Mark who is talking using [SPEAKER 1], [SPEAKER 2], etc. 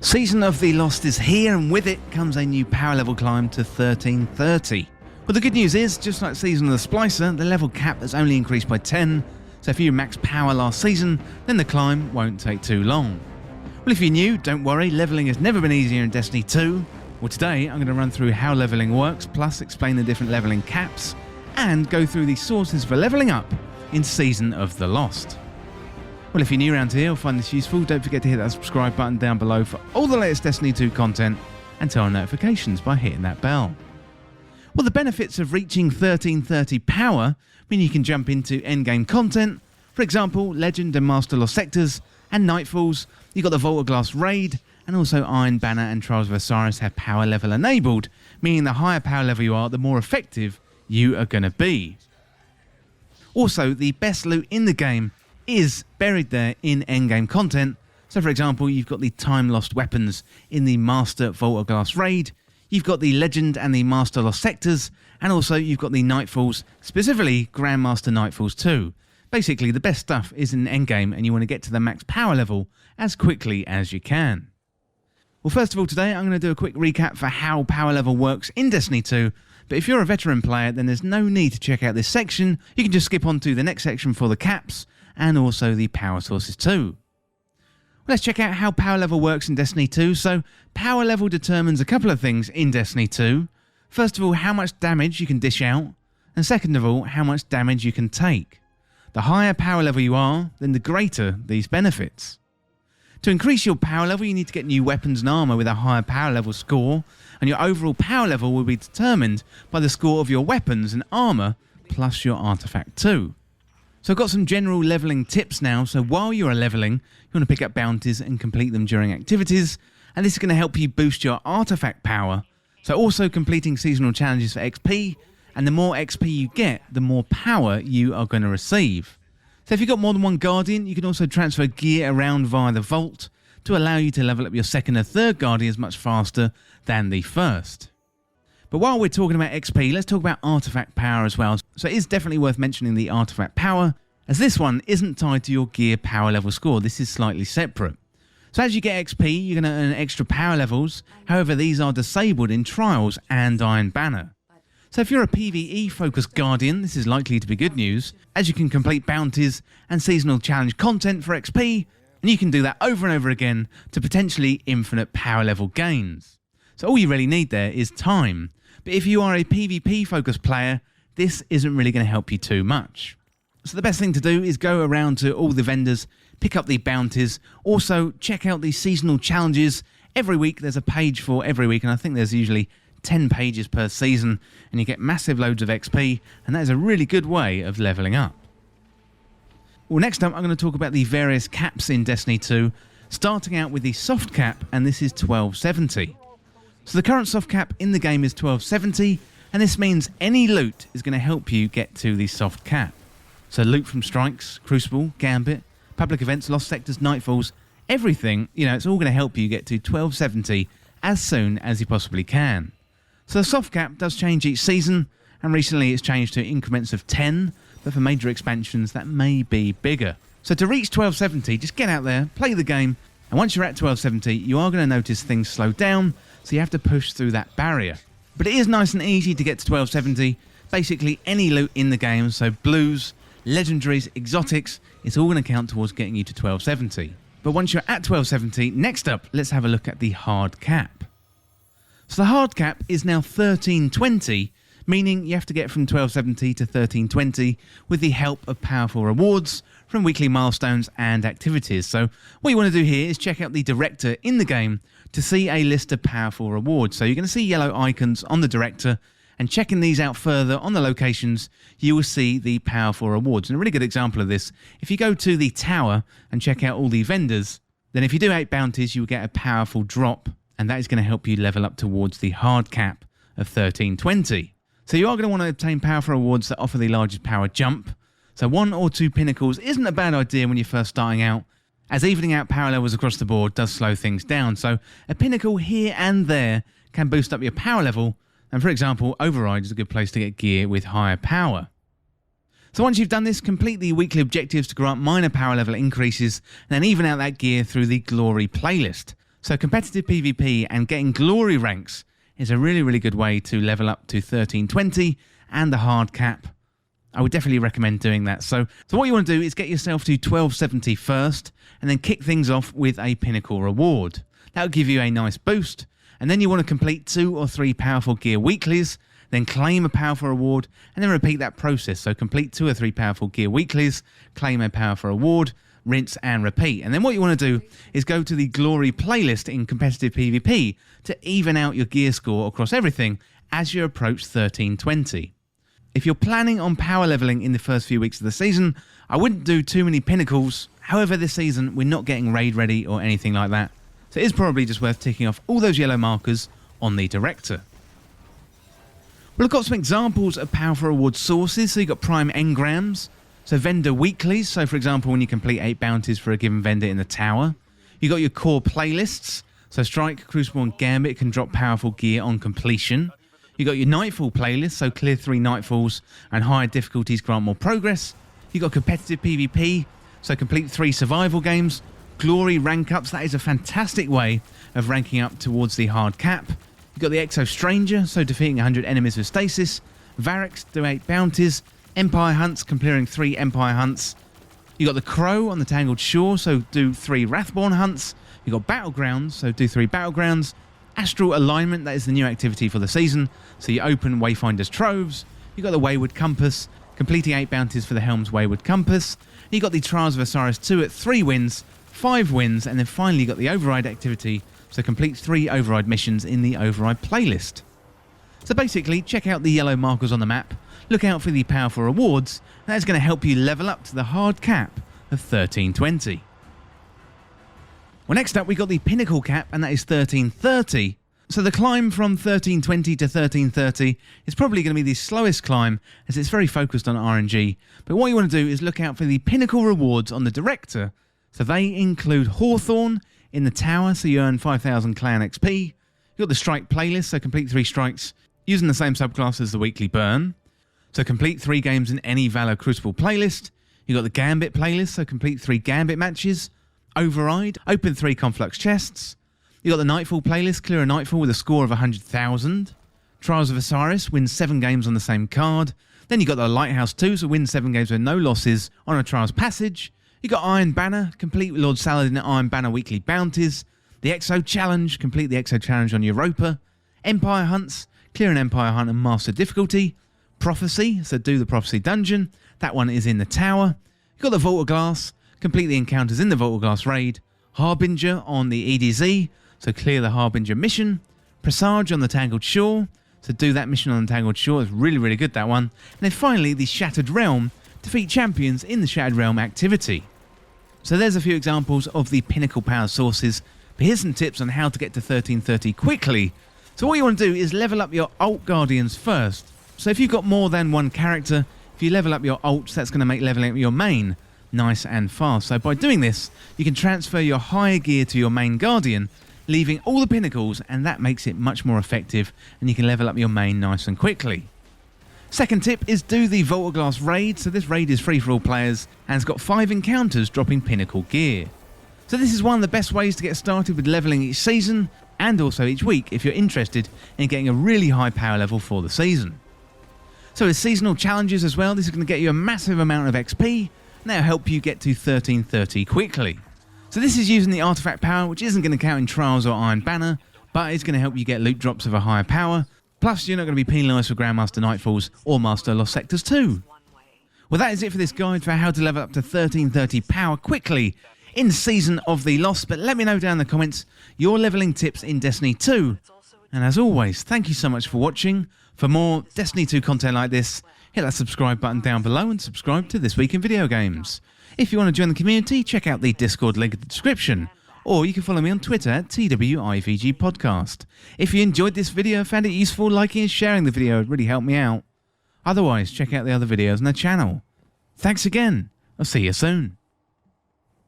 [SPEAKER 1] Season of the Lost is here, and with it comes a new power level climb to 1330. Well, the good news is, just like Season of the Splicer, the level cap has only increased by 10, so if you maxed power last season, then the climb won't take too long. Well, if you're new, don't worry, leveling has never been easier in Destiny 2. Well, today I'm going to run through how leveling works, plus explain the different leveling caps, and go through the sources for leveling up in Season of the Lost. Well, if you're new around here or find this useful, don't forget to hit that subscribe button down below for all the latest Destiny 2 content, and turn on notifications by hitting that bell. Well, the benefits of reaching 1330 power mean you can jump into endgame content, for example, Legend and Master Lost Sectors, and Nightfalls. You've got the Vault of Glass Raid, and also Iron Banner and Trials of Osiris have power level enabled, meaning the higher power level you are, the more effective you are going to be. Also, the best loot in the game is buried there in endgame content. So for example, you've got the time lost weapons in the Master Vault of Glass Raid, you've got the Legend and the Master Lost Sectors, and also you've got the Nightfalls, specifically Grandmaster Nightfalls 2. Basically, the best stuff is in endgame, and you want to get to the max power level as quickly as you can. Well, first of all, today I'm going to do a quick recap for how power level works in Destiny 2, but if you're a veteran player, then there's no need to check out this section. You can just skip on to the next section for the caps, and also the power sources too. Well, let's check out how power level works in Destiny 2. So, power level determines a couple of things in Destiny 2. First of all, how much damage you can dish out, and second of all, how much damage you can take. The higher power level you are, then the greater these benefits. To increase your power level, you need to get new weapons and armor with a higher power level score, and your overall power level will be determined by the score of your weapons and armor, plus your artifact too. So I've got some general leveling tips now. So while you're leveling, you want to pick up bounties and complete them during activities, and this is going to help you boost your artifact power. So also completing seasonal challenges for XP, and the more XP you get, the more power you are going to receive. So if you've got more than one Guardian, you can also transfer gear around via the Vault to allow you to level up your second and third Guardians much faster than the first. But while we're talking about XP, let's talk about artifact power as well. So it is definitely worth mentioning the artifact power, as this one isn't tied to your gear power level score. This is slightly separate. So as you get XP, you're going to earn extra power levels. However, these are disabled in Trials and Iron Banner. So if you're a PvE focused Guardian, this is likely to be good news, as you can complete bounties and seasonal challenge content for XP, and you can do that over and over again to potentially infinite power level gains. So all you really need there is time. But if you are a PvP focused player, this isn't really going to help you too much. So the best thing to do is go around to all the vendors, pick up the bounties, also check out the seasonal challenges. Every week there's a page for every week, and I think there's usually 10 pages per season, and you get massive loads of XP, and that is a really good way of leveling up. Well, next up I'm going to talk about the various caps in Destiny 2, starting out with the soft cap, and this is 1270. So the current soft cap in the game is 1270, and this means any loot is going to help you get to the soft cap. So loot from Strikes, Crucible, Gambit, public events, Lost Sectors, Nightfalls, everything, it's all going to help you get to 1270 as soon as you possibly can. So the soft cap does change each season, and recently it's changed to increments of 10, but for major expansions that may be bigger. So to reach 1270, just get out there, play the game, and once you're at 1270, you are going to notice things slow down, so you have to push through that barrier. But it is nice and easy to get to 1270. Basically any loot in the game, so blues, legendaries, exotics, it's all going to count towards getting you to 1270. But once you're at 1270, next up, let's have a look at the hard cap. So the hard cap is now 1320, meaning you have to get from 1270 to 1320 with the help of powerful rewards from weekly milestones and activities. So what you want to do here is check out the director in the game to see a list of powerful rewards. So you're going to see yellow icons on the director, and checking these out further on the locations, you will see the powerful rewards. And a really good example of this, if you go to the tower and check out all the vendors, then if you do 8 bounties, you will get a powerful drop, and that is going to help you level up towards the hard cap of 1320. So you are going to want to obtain powerful rewards that offer the largest power jump. So 1 or 2 pinnacles isn't a bad idea when you're first starting out, as evening out power levels across the board does slow things down. So a pinnacle here and there can boost up your power level, and for example, Override is a good place to get gear with higher power. So once you've done this, complete the weekly objectives to grant minor power level increases, and then even out that gear through the Glory playlist. So competitive PvP and getting glory ranks is a really good way to level up to 1320 and the hard cap. I would definitely recommend doing that. So what you want to do is get yourself to 1270 first and then kick things off with a Pinnacle reward. That will give you a nice boost, and then you want to complete 2 or 3 powerful gear weeklies, then claim a powerful reward, and then repeat that process. So complete 2 or 3 powerful gear weeklies, claim a powerful reward, rinse and repeat. And then what you want to do is go to the glory playlist in competitive PvP to even out your gear score across everything as you approach 1320. If you're planning on power leveling in the first few weeks of the season, I wouldn't do too many pinnacles. However, this season we're not getting raid ready or anything like that, so it is probably just worth ticking off all those yellow markers on the director. Well, I've got some examples of powerful reward sources. So you've got prime engrams, so vendor weeklies, so for example when you complete 8 bounties for a given vendor in the tower. You've got your core playlists, so Strike, Crucible and Gambit can drop powerful gear on completion. You've got your Nightfall playlist, so clear 3 Nightfalls and higher difficulties grant more progress. You've got competitive PvP, so complete 3 survival games. Glory rank ups, that is a fantastic way of ranking up towards the hard cap. You've got the Exo Stranger, so defeating 100 enemies with stasis. Varix, do 8 bounties. Empire Hunts, completing 3 Empire Hunts. You've got the Crow on the Tangled Shore, so do 3 Wrathborn Hunts. You've got Battlegrounds, so do 3 Battlegrounds. Astral Alignment, that is the new activity for the season, so you open Wayfinder's Troves. You've got the Wayward Compass, completing 8 bounties for the Helm's Wayward Compass. You've got the Trials of Osiris 2 at 3 wins, 5 wins, and then finally you've got the Override activity, so complete 3 Override missions in the Override playlist. So basically, check out the yellow markers on the map, look out for the powerful rewards, and that's going to help you level up to the hard cap of 1320. Well, next up we got the Pinnacle Cap, and that is 1330. So the climb from 1320 to 1330 is probably going to be the slowest climb, as it's very focused on RNG. But what you want to do is look out for the Pinnacle rewards on the director. So they include Hawthorne in the tower, so you earn 5,000 clan XP. You've got the Strike playlist, so complete 3 strikes using the same subclass as the weekly burn. So complete 3 games in any Valor Crucible playlist. You've got the Gambit playlist, so complete 3 Gambit matches. Override, open 3 Conflux chests. You got the Nightfall playlist, clear a Nightfall with a score of 100,000. Trials of Osiris, win 7 games on the same card. Then you got the Lighthouse 2, so win 7 games with no losses on a Trials passage. You got Iron Banner, complete with Lord Saladin Iron Banner weekly bounties. The Exo Challenge, complete the Exo Challenge on Europa. Empire Hunts, clear an Empire Hunt and master difficulty. Prophecy, so do the Prophecy dungeon. That one is in the tower. You got the Vault of Glass, complete the encounters in the Vault of Glass raid. Harbinger on the EDZ, so clear the Harbinger mission. Presage on the Tangled Shore, so do that mission on the Tangled Shore. It's really good, that one. And then finally the Shattered Realm, defeat champions in the Shattered Realm activity. So there's a few examples of the Pinnacle power sources, but here's some tips on how to get to 1330 quickly. So what you want to do is level up your alt guardians first. So if you've got more than one character, if you level up your alts, that's going to make leveling up your main nice and fast. So by doing this, you can transfer your higher gear to your main guardian, leaving all the pinnacles, and that makes it much more effective, and you can level up your main nice and quickly. Second tip is do the Vault of Glass raid. So this raid is free for all players and it's got 5 encounters dropping pinnacle gear. So this is one of the best ways to get started with leveling each season and also each week if you're interested in getting a really high power level for the season. So with seasonal challenges as well, this is going to get you a massive amount of XP and that'll help you get to 1330 quickly. So this is using the artifact power, which isn't going to count in Trials or Iron Banner, but it's going to help you get loot drops of a higher power. Plus, you're not going to be penalised for Grandmaster Nightfalls or Master Lost Sectors too. Well, that is it for this guide for how to level up to 1330 power quickly in Season of the Lost. But let me know down in the comments your levelling tips in Destiny 2. And as always, thank you so much for watching. For more Destiny 2 content like this, hit that subscribe button down below and subscribe to This Week in Video Games. If you want to join the community, check out the Discord link in the description. Or you can follow me on Twitter at TWIVG Podcast. If you enjoyed this video, found it useful, liking and sharing the video would really help me out. Otherwise, check out the other videos on the channel. Thanks again. I'll see you soon.